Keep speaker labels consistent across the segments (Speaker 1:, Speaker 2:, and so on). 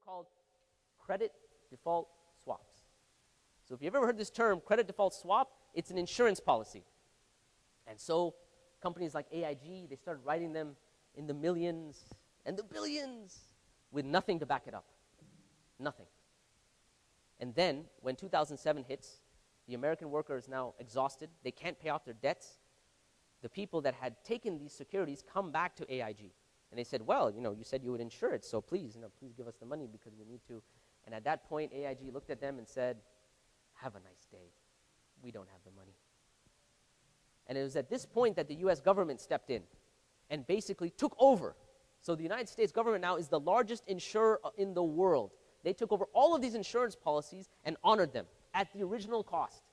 Speaker 1: called credit default swaps. So if you've ever heard this term, credit default swap, it's an insurance policy. And so companies like AIG, they started writing them in the millions and the billions with nothing to back it up. Nothing. And then when 2007 hits, the American worker is now exhausted. They can't pay off their debts. The people that had taken these securities come back to AIG. And they said, well, you said you would insure it, so please, please give us the money because we need to. And at that point, AIG looked at them and said, have a nice day. We don't have the money. And it was at this point that the US government stepped in and basically took over. So the United States government now is the largest insurer in the world. They took over all of these insurance policies and honored them at the original cost.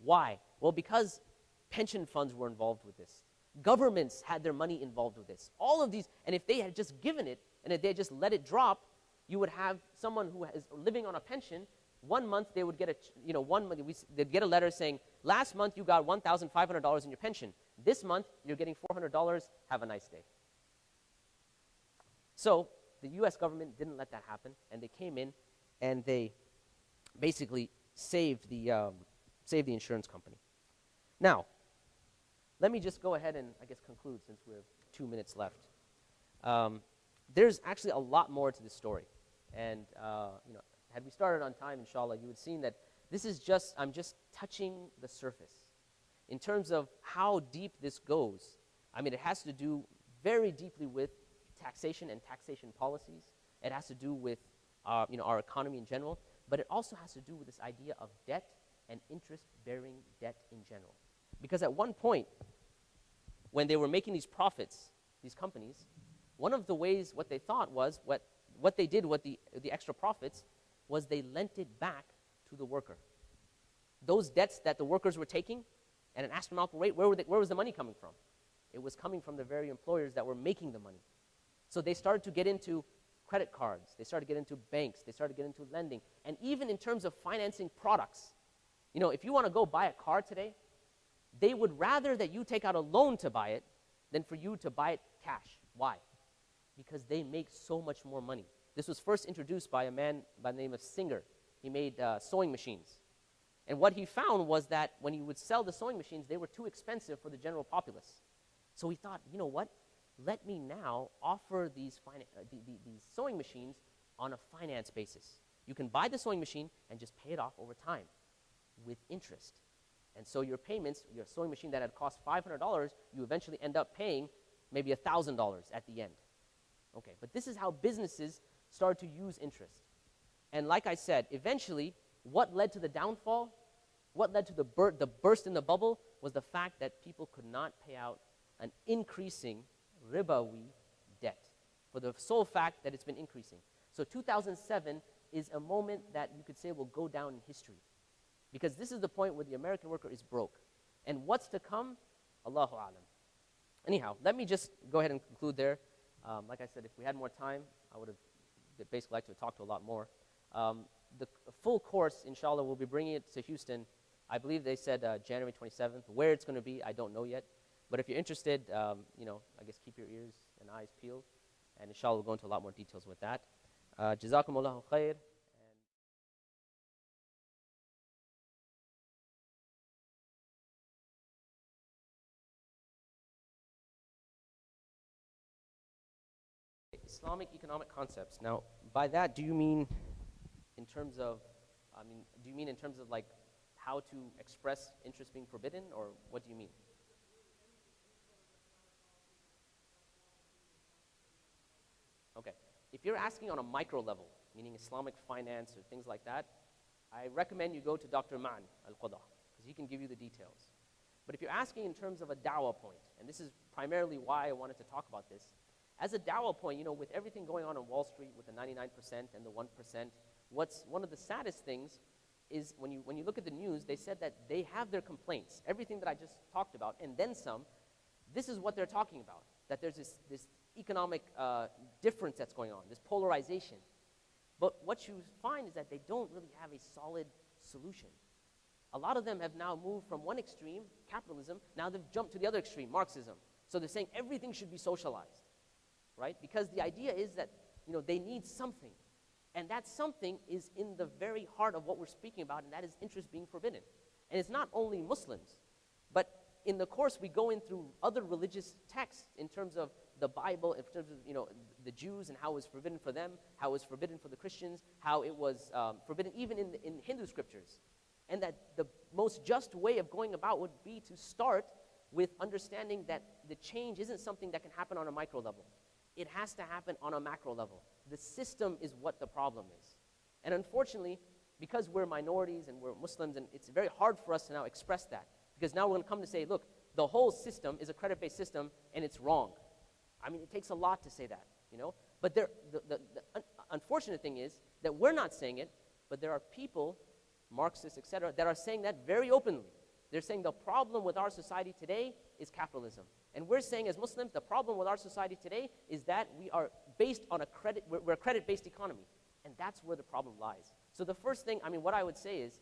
Speaker 1: Why? Well, because pension funds were involved with this. Governments had their money involved with this. All of these, and if they had just given it, and if they had just let it drop, you would have someone who is living on a pension. 1 month they would get they'd get a letter saying, last month you got $1,500 in your pension. This month you're getting $400. Have a nice day. So the U.S. government didn't let that happen, and they came in and they basically saved the insurance company. Now, let me just go ahead and, I guess, conclude since we have 2 minutes left. There's actually a lot more to this story. And, had we started on time, inshallah, you would have seen that this is just, I'm just touching the surface. In terms of how deep this goes, I mean, it has to do very deeply with taxation and taxation policies. It has to do with, our economy in general. But it also has to do with this idea of debt and interest-bearing debt in general. Because at one point, when they were making these profits, these companies, one of the ways, what they thought was, what they did with the extra profits was they lent it back to the worker. Those debts that the workers were taking at an astronomical rate, where was the money coming from? It was coming from the very employers that were making the money. So they started to get into credit cards. They started to get into banks. They started to get into lending. And even in terms of financing products, if you want to go buy a car today, they would rather that you take out a loan to buy it than for you to buy it cash. Why? Because they make so much more money. This was first introduced by a man by the name of Singer. He made sewing machines. And what he found was that when he would sell the sewing machines, they were too expensive for the general populace. So he thought, you know what? Let me now offer these sewing machines on a finance basis. You can buy the sewing machine and just pay it off over time with interest. And so your payments, your sewing machine that had cost $500, you eventually end up paying maybe $1,000 at the end. Okay, but this is how businesses started to use interest. And like I said, eventually, what led to the downfall, what led to the burst in the bubble was the fact that people could not pay out an increasing ribawi debt for the sole fact that it's been increasing. So 2007 is a moment that you could say will go down in history. Because this is the point where the American worker is broke. And what's to come? Allahu A'lam. Anyhow, let me just go ahead and conclude there. Like I said, if we had more time, I would have basically liked to talk to a lot more. The full course, inshallah, we'll be bringing it to Houston. I believe they said January 27th. Where it's going to be, I don't know yet. But if you're interested, I guess keep your ears and eyes peeled. And inshallah, we'll go into a lot more details with that. Jazakumullahu khair. Islamic economic concepts. Now, by that, do you mean in terms of, like how to express interest being forbidden, or what do you mean? Okay. If you're asking on a micro level, meaning Islamic finance or things like that, I recommend you go to Dr. Ma'an al-Qudha, because he can give you the details. But if you're asking in terms of a dawah point, and this is primarily why I wanted to talk about this, as a dawah point, with everything going on Wall Street with the 99% and the 1%, what's one of the saddest things is when you look at the news, they said that they have their complaints, everything that I just talked about, and then some. This is what they're talking about, that there's this economic difference that's going on, this polarization. But what you find is that they don't really have a solid solution. A lot of them have now moved from one extreme, capitalism, now they've jumped to the other extreme, Marxism. So they're saying everything should be socialized, right? Because the idea is that, they need something. And that something is in the very heart of what we're speaking about, and that is interest being forbidden. And it's not only Muslims, but in the course we go in through other religious texts in terms of the Bible, in terms of the Jews and how it was forbidden for them, how it was forbidden for the Christians, how it was forbidden even in Hindu scriptures. And that the most just way of going about would be to start with understanding that the change isn't something that can happen on a micro level. It has to happen on a macro level. The system is what the problem is. And unfortunately, because we're minorities and we're Muslims, and it's very hard for us to now express that. Because now we're going to come to say, look, the whole system is a credit-based system, and it's wrong. I mean, it takes a lot to say that, But the unfortunate thing is that we're not saying it, but there are people, Marxists, etc., that are saying that very openly. They're saying the problem with our society today is capitalism. And we're saying as Muslims, the problem with our society today is that we are based on we're a credit-based economy. And that's where the problem lies. So the first thing, what I would say is,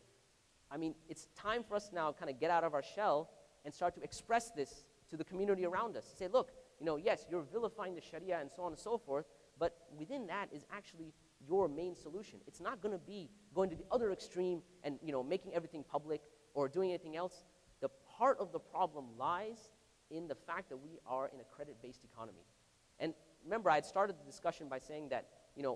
Speaker 1: it's time for us now to kind of get out of our shell and start to express this to the community around us. Say, look, yes, you're vilifying the Sharia and so on and so forth, but within that is actually your main solution. It's not going to be going to the other extreme and making everything public or doing anything else. The part of the problem lies in the fact that we are in a credit-based economy. And remember, I had started the discussion by saying that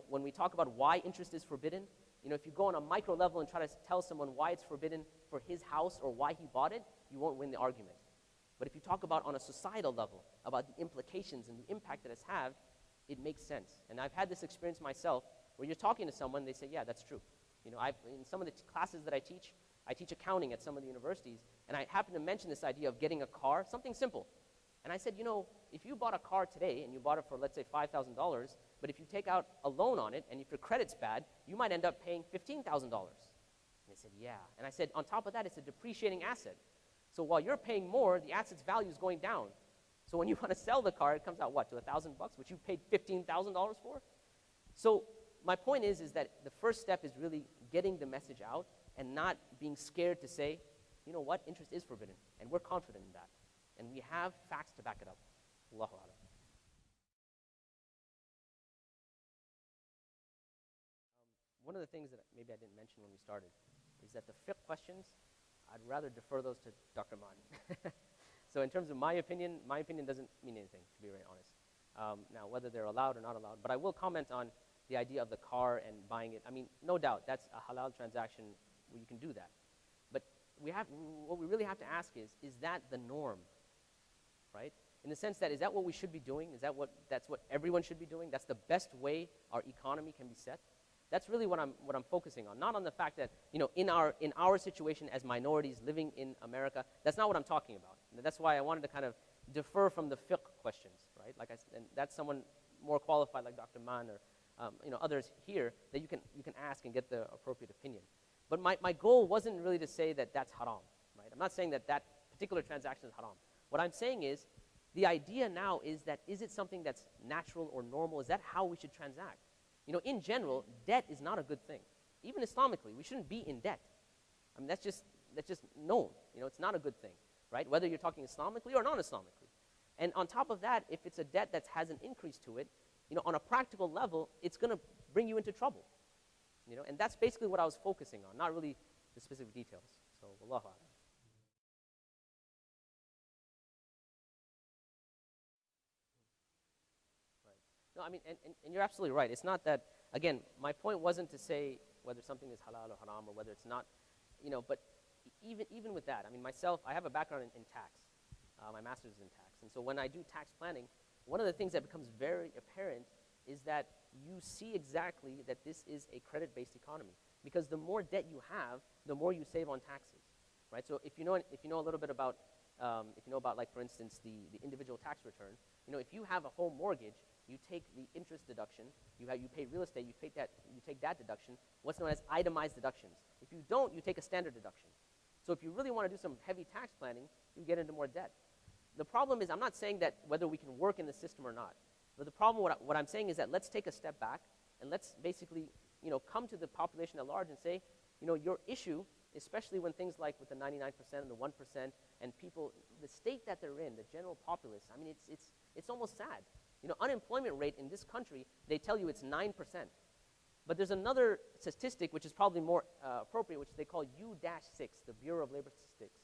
Speaker 1: when we talk about why interest is forbidden, if you go on a micro level and try to tell someone why it's forbidden for his house or why he bought it, you won't win the argument. But if you talk about on a societal level, about the implications and the impact that it's had, it makes sense. And I've had this experience myself where you're talking to someone, they say, yeah, that's true. In some of the classes that I teach accounting at some of the universities, and I happen to mention this idea of getting a car, something simple. And I said, if you bought a car today and you bought it for, let's say, $5,000, but if you take out a loan on it and if your credit's bad, you might end up paying $15,000. And they said, yeah. And I said, on top of that, it's a depreciating asset. So while you're paying more, the asset's value is going down. So when you want to sell the car, it comes out, what, to $1,000, which you paid $15,000 for? So my point is that the first step is really getting the message out and not being scared to say, you know what, interest is forbidden, and we're confident in that. And we have facts to back it up. Allahu A'lam. One of the things that maybe I didn't mention when we started is that the fiqh questions, I'd rather defer those to Dr. Mani. So in terms of my opinion doesn't mean anything, to be very honest. Now, whether they're allowed or not allowed, but I will comment on the idea of the car and buying it. No doubt, that's a halal transaction where you can do that. But what we really have to ask is that the norm, right? In the sense that, is that what we should be doing? That's what everyone should be doing? That's the best way our economy can be set? That's really what I'm focusing on. Not on the fact that, in our situation as minorities living in America, that's not what I'm talking about. And that's why I wanted to kind of defer from the fiqh questions, right? Like I said, and that's someone more qualified like Dr. Mann or others here that you can ask and get the appropriate opinion. But my goal wasn't really to say that that's haram, right? I'm not saying that that particular transaction is haram. What I'm saying is, the idea now is that, is it something that's natural or normal? Is that how we should transact? In general, debt is not a good thing. Even Islamically, we shouldn't be in debt. That's just known. It's not a good thing, right? Whether you're talking Islamically or non-Islamically. And on top of that, if it's a debt that has an increase to it, on a practical level, it's going to bring you into trouble. And that's basically what I was focusing on, not really the specific details. So, Wallahu a'lam. No, and you're absolutely right. It's not that, again, my point wasn't to say whether something is halal or haram or whether it's not, but even with that, myself, I have a background in tax. My master's is in tax. And so when I do tax planning, one of the things that becomes very apparent is that you see exactly that this is a credit-based economy. Because the more debt you have, the more you save on taxes, right? So if you know a little bit about, like, for instance, the individual tax return, if you have a home mortgage, you take the interest deduction, you pay real estate, you take that deduction, what's known as itemized deductions. If you don't, you take a standard deduction. So if you really want to do some heavy tax planning, you get into more debt. The problem is, I'm not saying that whether we can work in the system or not. But the problem, what I'm saying is that let's take a step back and let's basically, come to the population at large and say, your issue, especially when things like with the 99% and the 1% and people, the state that they're in, the general populace, it's almost sad. Unemployment rate in this country, they tell you it's 9%. But there's another statistic which is probably more appropriate, which they call U-6, the Bureau of Labor Statistics.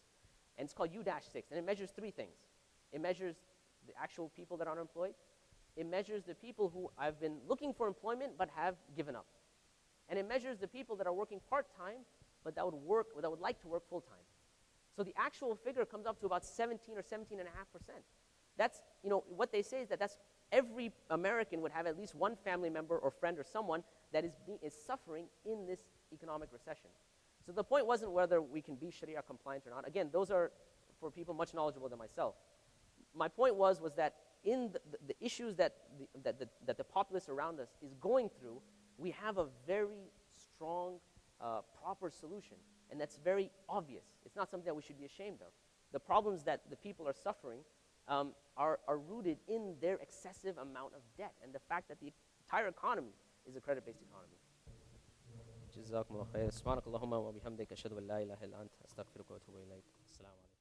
Speaker 1: And it's called U-6, and it measures three things. It measures the actual people that are unemployed. It measures the people who have been looking for employment but have given up. And it measures the people that are working part-time but that would like to work full-time. So the actual figure comes up to about 17 or 17.5%. That's, what they say is that's every American would have at least one family member or friend or someone that is suffering in this economic recession. So the point wasn't whether we can be Sharia compliant or not. Again, those are for people much knowledgeable than myself. My point was that in the issues that the populace around us is going through, we have a very strong, proper solution. And that's very obvious. It's not something that we should be ashamed of. The problems that the people are suffering are rooted in their excessive amount of debt and the fact that the entire economy is a credit-based economy. جزاكم الله خير. سبحانك اللهم وبحمدك أشهد أن لا إله إلا أنت أستغفرك وأتوب إليك. السلام عليكم.